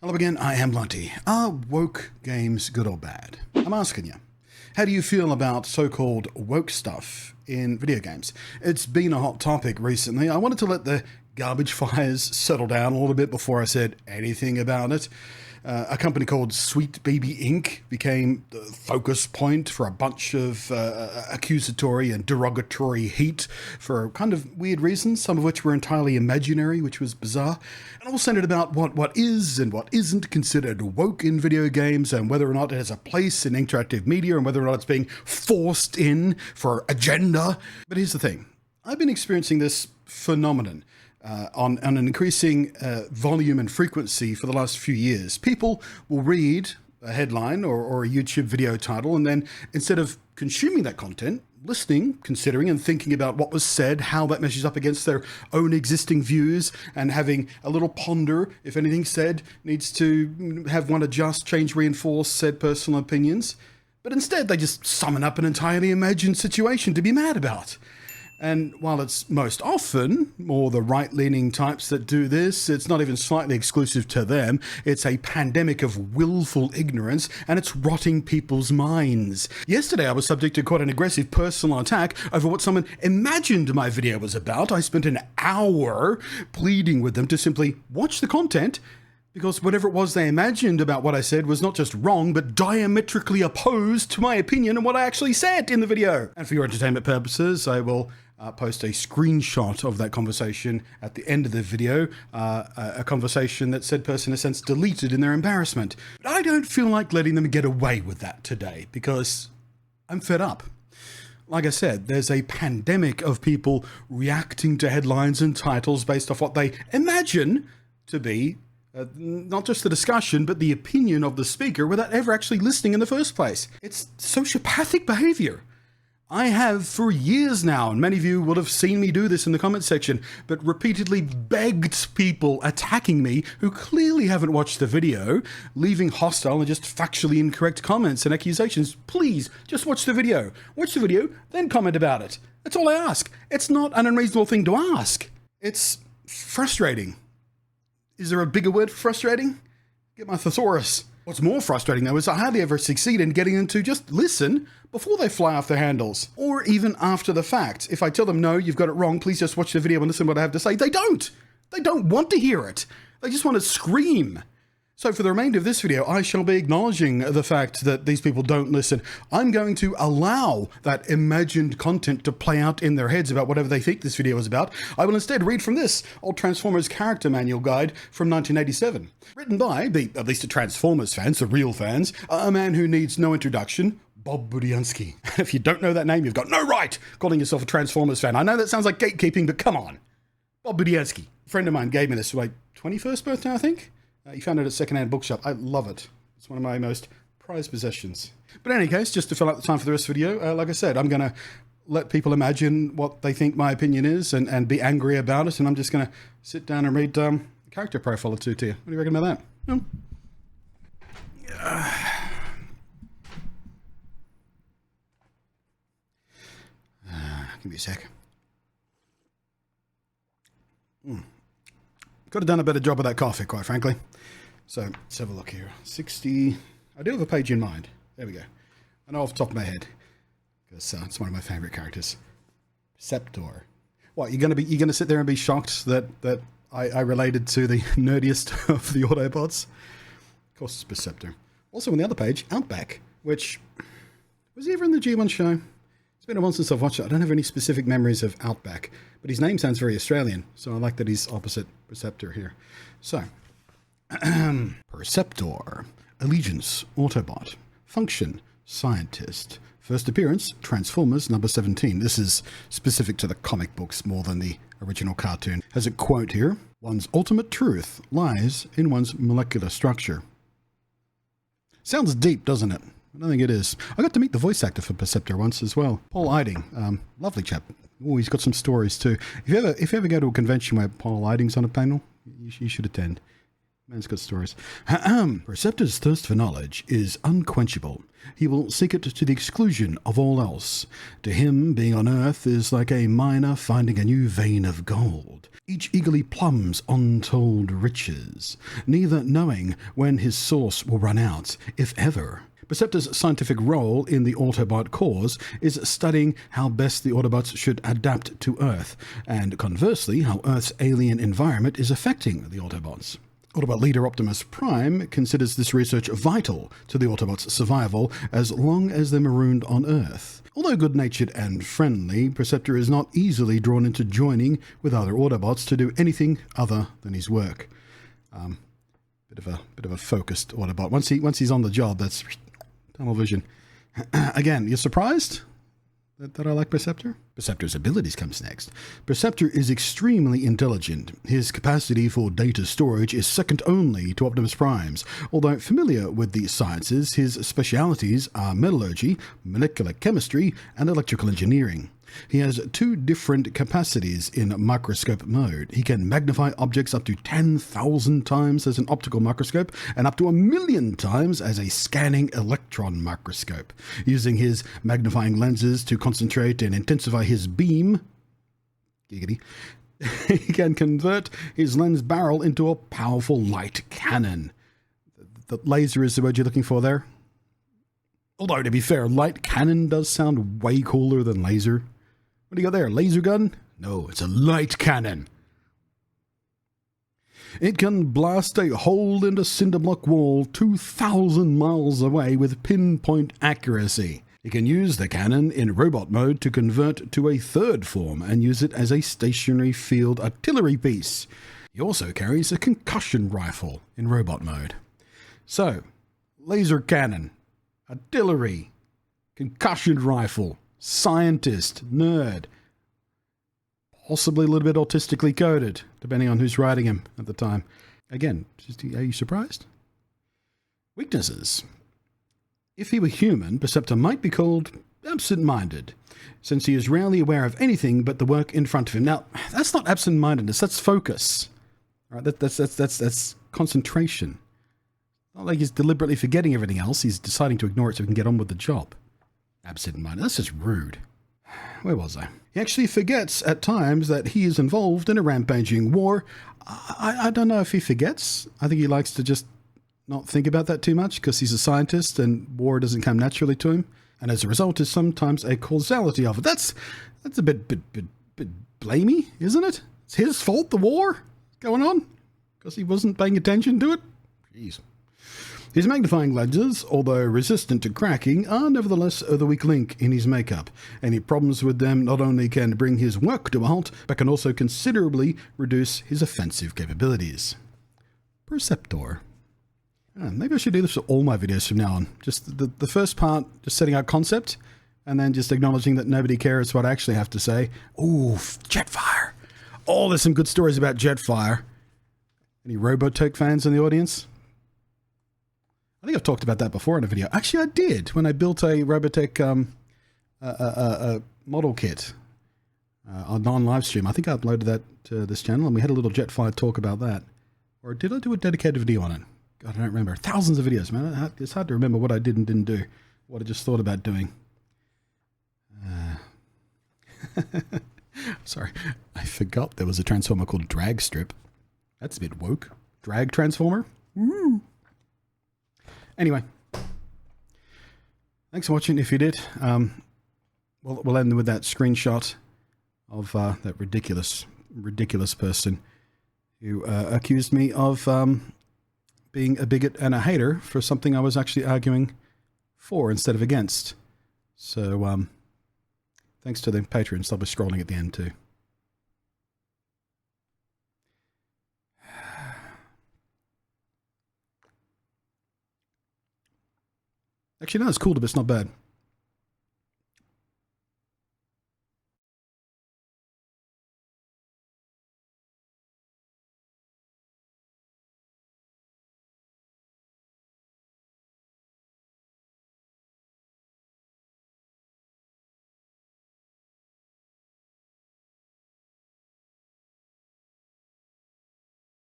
Hello again, I am Blunty. Are woke games good or bad? I'm asking you. How do you feel about so-called woke stuff in video games? It's been a hot topic recently. I wanted to let the garbage fires settle down a little bit before I said anything about it. A company called Sweet Baby Inc. became the focus point for a bunch of accusatory and derogatory heat for kind of weird reasons, some of which were entirely imaginary, which was bizarre, and all centered about what is and what isn't considered woke in video games and whether or not it has a place in interactive media and whether or not it's being forced in for agenda. But here's the thing. I've been experiencing this phenomenon on an increasing volume and frequency for the last few years. People will read a headline or a YouTube video title, and then instead of consuming that content, listening, considering and thinking about what was said, how that measures up against their own existing views, and having a little ponder if anything said needs to have one adjust, change, reinforce said personal opinions. But instead, they just summon up an entirely imagined situation to be mad about. And while it's most often more the right-leaning types that do this, it's not even slightly exclusive to them. It's a pandemic of willful ignorance, and it's rotting people's minds. Yesterday, I was subject to quite an aggressive personal attack over what someone imagined my video was about. I spent an hour pleading with them to simply watch the content, because whatever it was they imagined about what I said was not just wrong, but diametrically opposed to my opinion and what I actually said in the video. And for your entertainment purposes, I will post a screenshot of that conversation at the end of the video, a conversation that said person in a sense deleted in their embarrassment. But I don't feel like letting them get away with that today because I'm fed up. Like I said, there's a pandemic of people reacting to headlines and titles based off what they imagine to be not just the discussion, but the opinion of the speaker without ever actually listening in the first place. It's sociopathic behavior. I have for years now, and many of you will have seen me do this in the comment section, but repeatedly begged people attacking me who clearly haven't watched the video, leaving hostile and just factually incorrect comments and accusations. Please, just watch the video. Watch the video, then comment about it. That's all I ask. It's not an unreasonable thing to ask. It's frustrating. Is there a bigger word for frustrating? Get my thesaurus. What's more frustrating, though, is I hardly ever succeed in getting them to just listen before they fly off their handles, or even after the fact. If I tell them, no, you've got it wrong, please just watch the video and listen to what I have to say, they don't. They don't want to hear it. They just want to scream. So for the remainder of this video, I shall be acknowledging the fact that these people don't listen. I'm going to allow that imagined content to play out in their heads about whatever they think this video is about. I will instead read from this old Transformers character manual guide from 1987. Written by, at least the Transformers fans, the real fans, a man who needs no introduction, Bob Budiansky. If you don't know that name, you've got no right calling yourself a Transformers fan. I know that sounds like gatekeeping, but come on. Bob Budiansky. A friend of mine gave me this for my 21st birthday, I think. He found it at a secondhand bookshop. I love it. It's one of my most prized possessions. But in any case, just to fill out the time for the rest of the video, like I said, I'm going to let people imagine what they think my opinion is and be angry about it. And I'm just going to sit down and read a character profile or two to you. What do you reckon about that? Give me a sec. Could have done a better job of that coffee, quite frankly. So let's have a look here. 60. I do have a page in mind. There we go. I know off the top of my head because it's one of my favorite characters. Perceptor. What, you're gonna sit there and be shocked that I related to the nerdiest of the Autobots? Of course, it's Perceptor. Also on the other page, Outback, which was he ever in the G1 show? It's been a while since I've watched it. I don't have any specific memories of Outback, but his name sounds very Australian, so I like that he's opposite Perceptor here. So, Perceptor, Allegiance, Autobot, Function, Scientist, First appearance, Transformers number 17. This is specific to the comic books more than the original cartoon. Has a quote here: one's ultimate truth lies in one's molecular structure. Sounds deep, doesn't it? I don't think it is. I got to meet the voice actor for Perceptor once as well. Paul Eiding, lovely chap. Oh, he's got some stories too. If you ever go to a convention where Paul Eiding's on a panel, you should attend. Man's got stories. Perceptor's thirst for knowledge is unquenchable. He will seek it to the exclusion of all else. To him, being on Earth is like a miner finding a new vein of gold. Each eagerly plumbs untold riches, neither knowing when his source will run out, if ever. Perceptor's scientific role in the Autobot cause is studying how best the Autobots should adapt to Earth, and conversely, how Earth's alien environment is affecting the Autobots. Autobot leader Optimus Prime considers this research vital to the Autobots' survival as long as they're marooned on Earth. Although good-natured and friendly, Perceptor is not easily drawn into joining with other Autobots to do anything other than his work. Bit of a focused Autobot. Once he's on the job, that's tunnel vision. Again, you're surprised that I like Perceptor? Perceptor's abilities comes next. Perceptor is extremely intelligent. His capacity for data storage is second only to Optimus Prime's. Although familiar with the sciences, his specialities are metallurgy, molecular chemistry, and electrical engineering. He has two different capacities in microscope mode. He can magnify objects up to 10,000 times as an optical microscope and up to 1,000,000 times as a scanning electron microscope. Using his magnifying lenses to concentrate and intensify his beam, giggity, he can convert his lens barrel into a powerful light cannon. The laser is the word you're looking for there. Although, to be fair, light cannon does sound way cooler than laser. What do you got there? Laser gun? No, it's a light cannon. It can blast a hole in a cinder block wall 2,000 miles away with pinpoint accuracy. It can use the cannon in robot mode to convert to a third form and use it as a stationary field artillery piece. He also carries a concussion rifle in robot mode. So, laser cannon, artillery, concussion rifle, scientist, nerd, possibly a little bit autistically coded, depending on who's writing him at the time. Again, are you surprised? Weaknesses. If he were human, Perceptor might be called absent-minded, since he is rarely aware of anything but the work in front of him. Now, that's not absent-mindedness, that's focus. All right, that's concentration. Not like he's deliberately forgetting everything else, he's deciding to ignore it so he can get on with the job. Absent-minded. That's just rude. Where was I? He actually forgets at times that he is involved in a rampaging war. I don't know if he forgets. I think he likes to just not think about that too much because he's a scientist and war doesn't come naturally to him. And as a result is sometimes a causality of it. That's a bit blamey, isn't it? It's his fault the war going on because he wasn't paying attention to it. Jeez. His magnifying lenses, although resistant to cracking, are nevertheless the weak link in his makeup. Any problems with them not only can bring his work to a halt, but can also considerably reduce his offensive capabilities. Perceptor. Maybe I should do this for all my videos from now on. Just the first part, just setting out concept, and then just acknowledging that nobody cares what I actually have to say. Ooh, Jetfire. Oh, there's some good stories about Jetfire. Any Robotech fans in the audience? I think I've talked about that before in a video. Actually, I did when I built a Robotech model kit on non-live stream. I think I uploaded that to this channel, and we had a little Jetfire talk about that. Or did I do a dedicated video on it? God, I don't remember. Thousands of videos, man. It's hard to remember what I did and didn't do. What I just thought about doing. Sorry. I forgot there was a transformer called Drag Strip. That's a bit woke. Drag Transformer? Woo! Anyway, thanks for watching. If you did, we'll end with that screenshot of that ridiculous person who accused me of being a bigot and a hater for something I was actually arguing for instead of against. So, thanks to the patrons. I'll be scrolling at the end too. Actually, no, it's cool, but it's not bad.